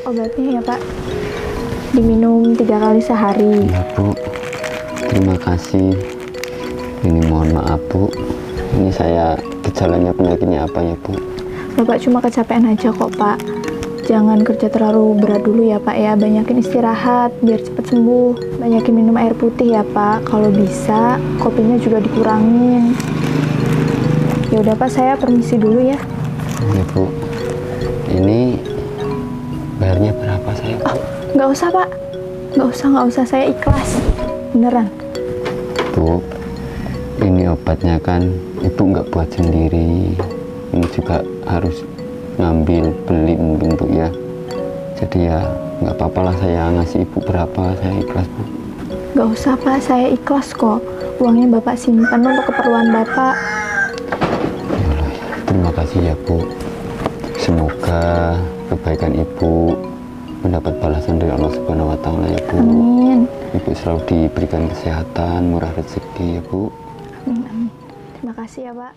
Obatnya ya Pak, diminum 3 kali sehari. Ya Bu, terima kasih. Ini mohon maaf Bu, ini saya gejalanya penyakitnya apa ya Bu? Bapak cuma kecapean aja kok Pak. Jangan kerja terlalu berat dulu ya Pak ya, banyakin istirahat biar cepat sembuh. Banyakin minum air putih ya Pak, kalau bisa kopinya juga dikurangin. Ya udah Pak, saya permisi dulu ya. Ya Bu, ini bayarnya berapa saya Bu? Oh, nggak usah Pak, nggak usah, saya ikhlas, beneran. Bu, ini obatnya kan Ibu nggak buat sendiri, ini juga harus ngambil beli mungkin Bu ya. Jadi ya nggak apa-apa lah saya ngasih Ibu berapa, saya ikhlas Bu. Nggak usah Pak, saya ikhlas kok. Uangnya Bapak simpan untuk keperluan Bapak. Yalah, terima kasih ya Bu. Semoga kebaikan Ibu mendapat balasan dari Allah Subhanahu wa Ta'ala ya Bu. Amin. Ibu selalu diberikan kesehatan, murah rezeki ya Bu. Amin, amin. Terima kasih ya Pak.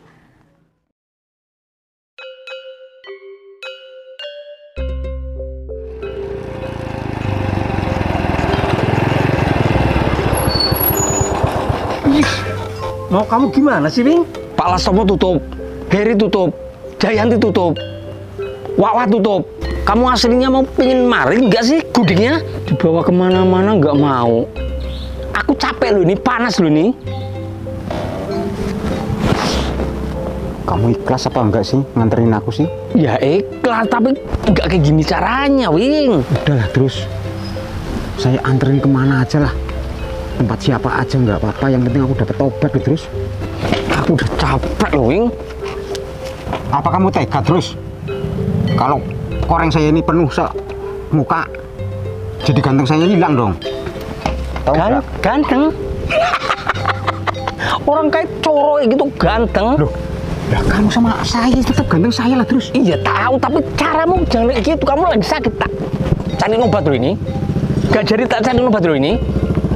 Mau kamu gimana sih, Wing? Pak Lastomo tutup, Heri tutup, Jayanti tutup, Wawa tutup. Kamu aslinya mau pengen maring nggak sih gudingnya? Dibawa kemana-mana nggak mau. Aku capek loh ini, panas loh ini. Kamu ikhlas apa enggak sih nganterin aku sih? Ya ikhlas, tapi nggak kayak gini caranya, Wing. Udahlah terus, saya anterin kemana aja lah. Tempat siapa aja nggak apa-apa, yang penting aku dapat obat gitu terus. Aku udah capek loh, Wing. Apa kamu tega terus? Kalau koreng saya ini penuh muka, jadi ganteng saya hilang dong. Tahu nggak? Ganteng. Orang kayak coro gitu ganteng. Loh, lah kamu sama saya tetap ganteng saya lah terus. Iya tahu, tapi caramu jangan kayak gitu. Kamu lagi sakit tak? Cari obat dulu ini. Gak jadi tak cari obat dulu ini.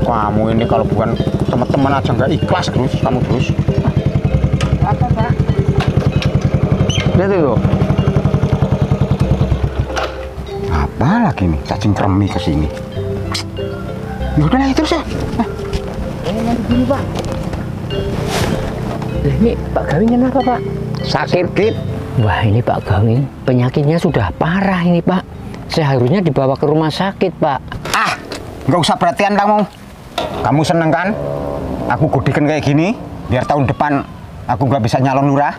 Kamu ini kalau bukan teman-teman aja nggak ikhlas terus, kamu terus. Apa Pak? Lihat itu. Apa lagi nih cacing kremi ke sini? Ya udah lah terus ya. Nanti dulu Pak. Ini Pak Gawing kenapa Pak? Sakit. Wah ini Pak Gawing penyakitnya sudah parah ini Pak. Seharusnya dibawa ke rumah sakit Pak. Ah, nggak usah perhatian kamu. Kamu seneng kan? Aku godikan kayak gini, biar tahun depan aku nggak bisa nyalon lurah.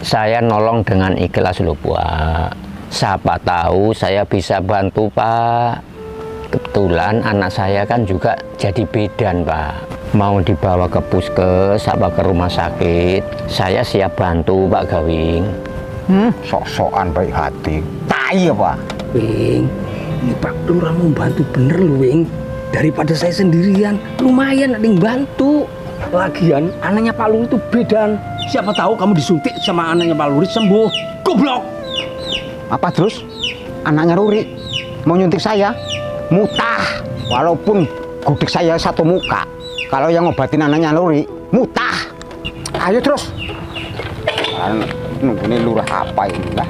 Saya nolong dengan ikhlas loh Pak. Siapa tahu saya bisa bantu Pak. Kebetulan anak saya kan juga jadi bidan Pak. Mau dibawa ke puskes, apa ke rumah sakit, saya siap bantu Pak Gawing. Sok-sokan baik hati. Tai ya Pak. Wing, ini Pak Lurah mau bantu bener loh Wing. Daripada saya sendirian, lumayan ada yang bantu. Lagian anaknya Pak Luri itu bedan. Siapa tahu kamu disuntik sama anaknya Pak Luri sembuh. Goblok. Apa terus? Anaknya Ruri mau nyuntik saya? Mutah. Walaupun gudik saya satu muka, kalau yang ngobatin anaknya Ruri, mutah. Ayo terus. Nunggu ini lurah apa ini lah?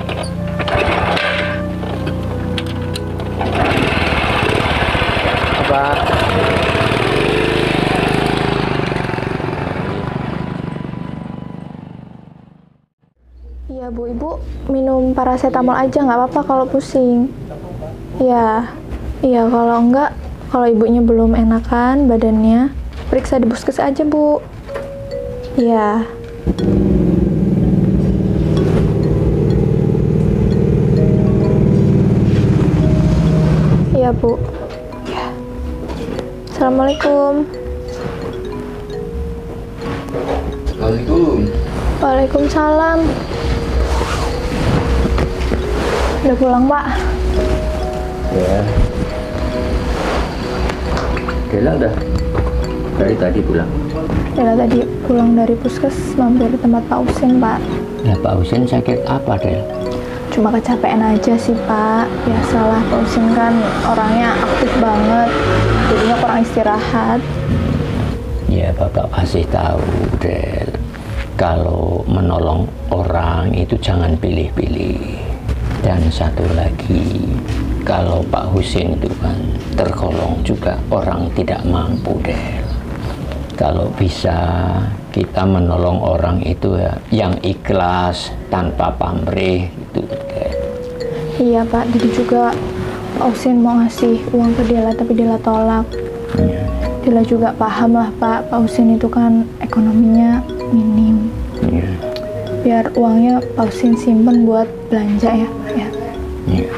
Pak. Iya Bu, Ibu minum paracetamol aja nggak apa-apa kalau pusing. Iya, iya kalau enggak, kalau ibunya belum enakan badannya, periksa di puskes aja Bu. Iya. Iya Bu. Ya. Assalamualaikum. Assalamualaikum. Waalaikumsalam. Udah pulang Pak? Ya. Gila udah dari tadi pulang. Dela tadi pulang dari puskes mampir di tempat Pak Usin Pak. Ya Pak Husin sakit apa Del? Cuma kecapean aja sih Pak. Biasalah Pak Usin kan orangnya aktif banget, jadinya kurang istirahat. Ya Bapak pasti tahu Del. Kalau menolong orang itu jangan pilih-pilih. Dan satu lagi, kalau Pak Husin itu kan tergolong juga orang tidak mampu, Del. Kalau bisa kita menolong orang itu ya yang ikhlas tanpa pamrih itu, Del. Iya Pak, jadi juga Pak Husin mau ngasih uang ke Dela tapi Dela tolak. Iya. Dela juga paham lah Pak, Pak Husin itu kan ekonominya minim. Iya. Biar uangnya Pak Husin simpen buat belanja ya Pak ya. Iya.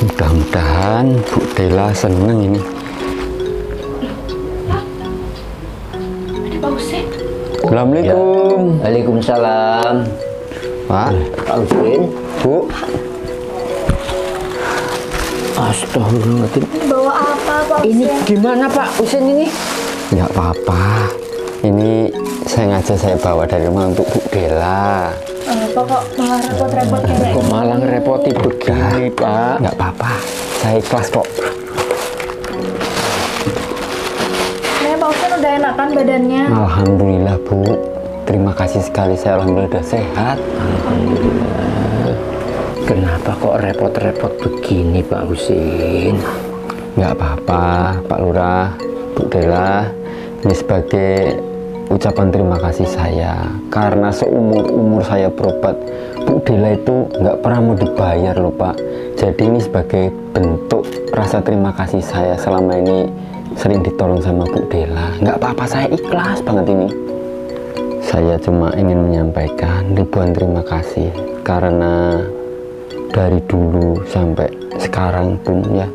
Mudah-mudahan Bu Dela seneng ini. Ada Pak Husin. Assalamualaikum. Waalaikumsalam. Pak, Pak Husin. Bu. Astagfirullahaladzim. Bawa apa Pak Husin? Ini gimana Pak Husin ini? Nggak apa-apa. Ini sengaja saya bawa dari rumah untuk Bu Dela. Apa kok malah repot-repot kayak Kok malah ngerepoti begini Pak? Nggak apa-apa. Saya ikhlas kok. Nah, Pak Husin udah enakan badannya. Alhamdulillah Bu. Terima kasih sekali, saya alhamdulillah udah sehat. Alhamdulillah. Kenapa kok repot-repot begini Pak Husin? Nggak apa-apa Pak Lurah, Bu Dela. Ini sebagai ucapan terima kasih saya. Karena seumur-umur saya berobat, Bu Dela itu nggak pernah mau dibayar loh Pak. Jadi ini sebagai bentuk rasa terima kasih saya selama ini sering ditolong sama Bu Dela. Nggak apa-apa, saya ikhlas banget ini. Saya cuma ingin menyampaikan ribuan terima kasih. Karena dari dulu sampai sekarang pun ya,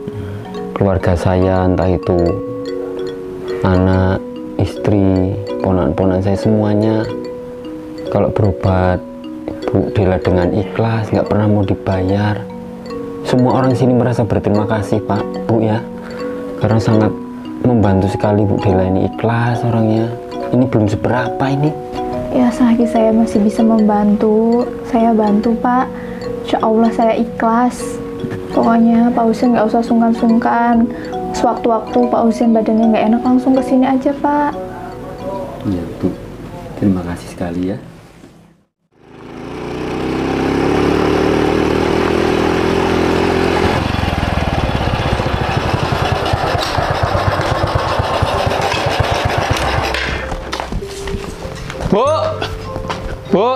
keluarga saya entah itu anak, istri, ponak-ponak saya semuanya kalau berobat Bu Dela dengan ikhlas, nggak pernah mau dibayar. Semua orang sini merasa berterima kasih Pak, Bu ya, karena sangat membantu sekali Bu Dela ini, ikhlas orangnya. Ini belum seberapa ini. Ya selagi saya masih bisa membantu, saya bantu Pak. Insya Allah saya ikhlas. Pokoknya Pak Husin nggak usah sungkan-sungkan. Sewaktu-waktu Pak Husin badannya nggak enak langsung ke sini aja Pak. Iya Bu, terima kasih sekali ya. Bu, Bu,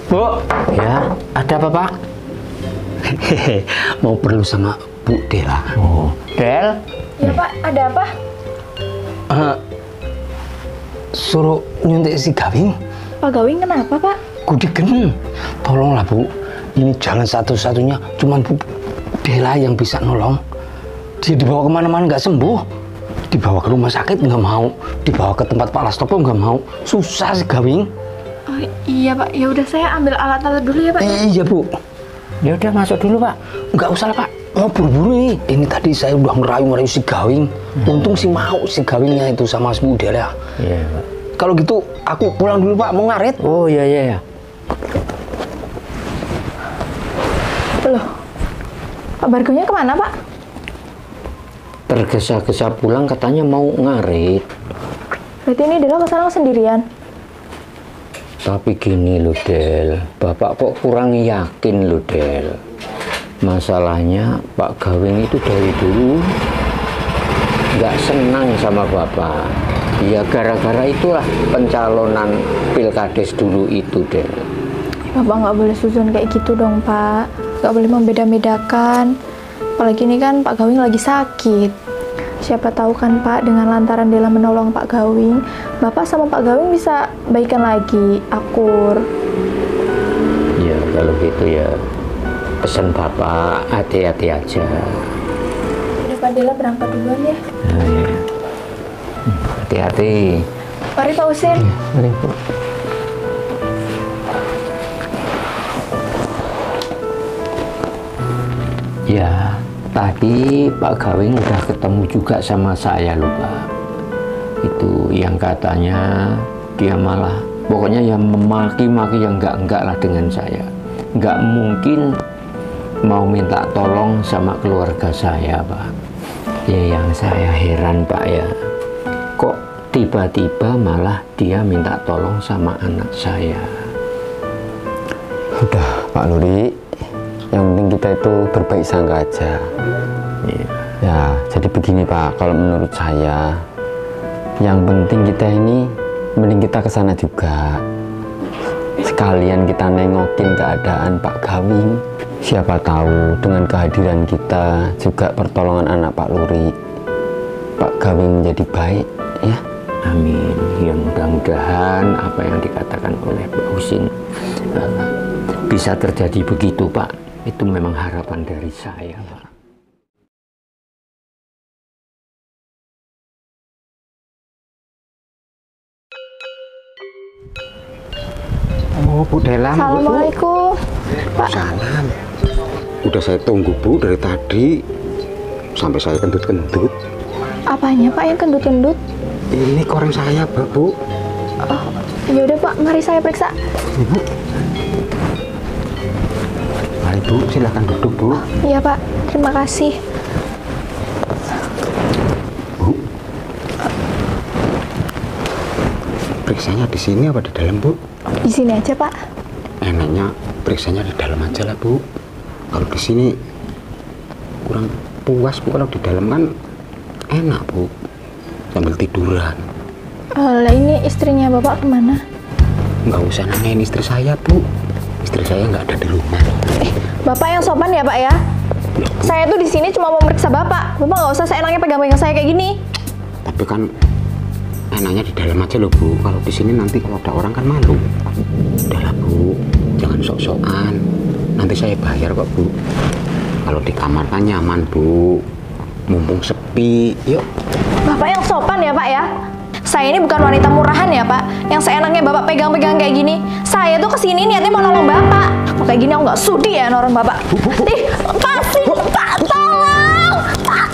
Bu. Ya, ada apa Pak? Hehehe, mau perlu sama Bu Dela. Oh, Del. Ya Pak, ada apa? Suruh nyuntik si Gawing. Pak Gawing kenapa Pak? Gudegen, tolonglah Bu. Ini jalan satu-satunya, cuman Bu Dela yang bisa nolong. Dia dibawa kemana-mana nggak sembuh. Dibawa ke rumah sakit nggak mau. Dibawa ke tempat Pak Lastopo nggak mau. Susah si Gawing. Oh, iya Pak, ya udah saya ambil alat-alat dulu ya Pak. Iya Bu. Ya udah masuk dulu Pak. Nggak usah lah Pak. Mau buru-buru nih. Ini tadi saya udah ngerayu-ngerayu si Gawing. Untung sih mau si Gawingnya itu sama si Bu Dela. Iya Pak. Kalau gitu aku pulang dulu Pak. Mau ngaret. Oh iya iya. Loh, Pak Bargonya kemana Pak? Tergesa-gesa pulang katanya mau ngarit. Berarti ini Dela kesana sendirian? Tapi gini loh Del, Bapak kok kurang yakin loh Del. Masalahnya Pak Gawing itu dari dulu nggak senang sama Bapak. Ya gara-gara itulah pencalonan Pilkades dulu itu Del. Bapak nggak boleh suzon kayak gitu dong Pak. Nggak boleh membeda-bedakan. Apalagi ini kan Pak Gawing lagi sakit. Siapa tahu kan Pak, dengan lantaran Dela menolong Pak Gawing, Bapak sama Pak Gawing bisa baikan lagi, akur. Ya kalau gitu ya pesan Bapak hati-hati aja. Udah Pak Dela berangkat duluan ya. Nah, ya. Hati-hati. Mari Pak Husin. Mari Bu. Ya, tadi Pak Gawing udah ketemu juga sama saya loh Pak. Itu yang katanya dia malah pokoknya yang memaki-maki yang enggak lah dengan saya. Enggak mungkin mau minta tolong sama keluarga saya Pak. Ya yang saya heran Pak ya, kok tiba-tiba malah dia minta tolong sama anak saya. Udah Pak Luri, yang penting kita itu berbaik sangka aja. Iya. Ya, jadi begini Pak, kalau menurut saya, yang penting kita ini, mending kita ke sana juga. Sekalian kita nengokin keadaan Pak Gawing. Siapa tahu dengan kehadiran kita juga pertolongan anak Pak Luri, Pak Gawing menjadi baik, ya. Amin. Ya mudah-mudahan apa yang dikatakan oleh Pak Husin bisa terjadi begitu Pak. Itu memang harapan dari saya Pak. Oh, Bu Dela. Assalamualaikum. Pak, Salam. Udah saya tunggu Bu dari tadi sampai saya kentut-kentut. apanya Pak yang kendut-kendut? Ini koran saya, Bu. Oh, ya udah Pak, mari saya periksa. Mari Bu, silahkan duduk Bu. Iya Pak, terima kasih. Bu, periksanya di sini apa di dalam Bu? Di sini aja Pak. Enaknya periksanya di dalam aja lah Bu. Kalau di sini kurang puas Bu, kalau di dalam kan enak Bu, sambil tiduran. Lah ini istrinya Bapak kemana? Nggak usah nanyain istri saya Bu, istri saya nggak ada di rumah. Bapak yang sopan ya Pak ya? Saya tuh di sini cuma mau meriksa Bapak. Bapak nggak usah seenaknya pegang-pegang saya kayak gini. Tapi kan enaknya di dalam aja loh Bu, kalau di sini nanti kalau ada orang kan malu. Udahlah Bu, jangan sok-sokan, nanti saya bayar kok Bu. Kalau di kamar kan nyaman Bu, mumpung sepi. Yuk. Bapak yang sopan ya Pak ya? Saya ini bukan wanita murahan ya Pak, yang seenaknya Bapak pegang-pegang kayak gini. Saya tuh kesini niatnya mau nolong Bapak. Kok kayak gini aku nggak sudi ya nolong Bapak. Ih, lepasin Pak, tolong Pak,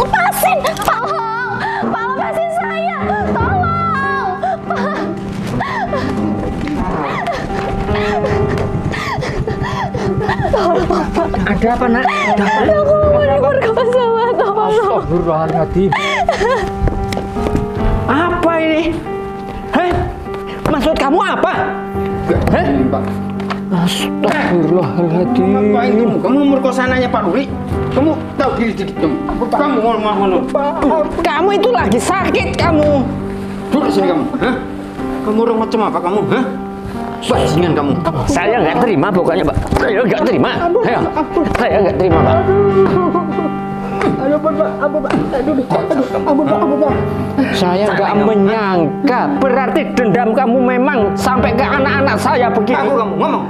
lepasin, tolong Pak, lepasin saya, tolong Pak. Tolong Bapak. Ada apa nak? Ada apa? Aku mau diperkosa, tolong. Astagfirullahaladzim. Apa ini? Heh? Maksud kamu apa? Heh? Astagfirullahaladzim. Ngapain kamu? Kamu merkosa anaknya Pak Luri? Kamu tahu diri dikit kamu? Kamu ngomong. Kamu itu lagi sakit kamu. Duduk sini kamu. Hah? Kamu orang macam apa kamu? Hah? Bajingan kamu. Saya nggak terima pokoknya Pak. Saya nggak terima. Ayo. Saya nggak terima Pak. Saya nggak menyangka. Berarti dendam kamu memang sampai ke anak-anak saya begini. Kamu ngomong.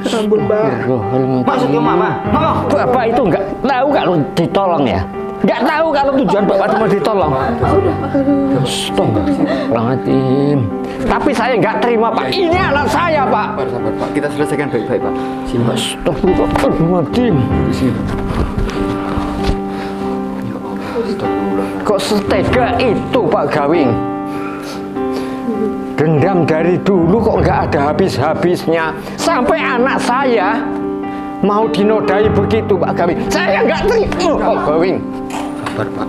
Astagfirullahaladzim. Maksud kamu apa? Ngomong. Bapak itu nggak tahu kalau ditolong ya. Nggak tahu kalau tujuan Bapak cuma ditolong. Astagfirullahaladzim. Tapi saya nggak terima Pak. Ini anak saya Pak. Sabar Pak, kita selesaikan baik-baik Pak. Sini Pak. Astagfirullahaladzim. Kok setega itu Pak Gawing? Dendam dari dulu kok nggak ada habis-habisnya. Sampai anak saya mau dinodai begitu Pak Gawing. Saya nggak terima Pak Gawing. Sabar Pak.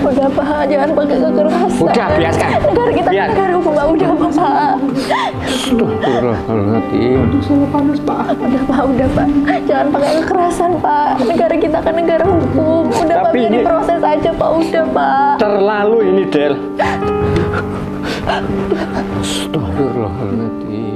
Udah Pak, jangan pakai kekerasan. Udah biarkan. Negara kita Biar. negara hukum Pak, udah Pak. Astagfirullahaladzim. Udah Pak, jangan pakai kekerasan Pak. Negara kita kan negara hukum. Udah Pak, Tapi biar ini- diproses aja Pak, udah Pak. Terlalu ini Del. Astagfirullahaladzim.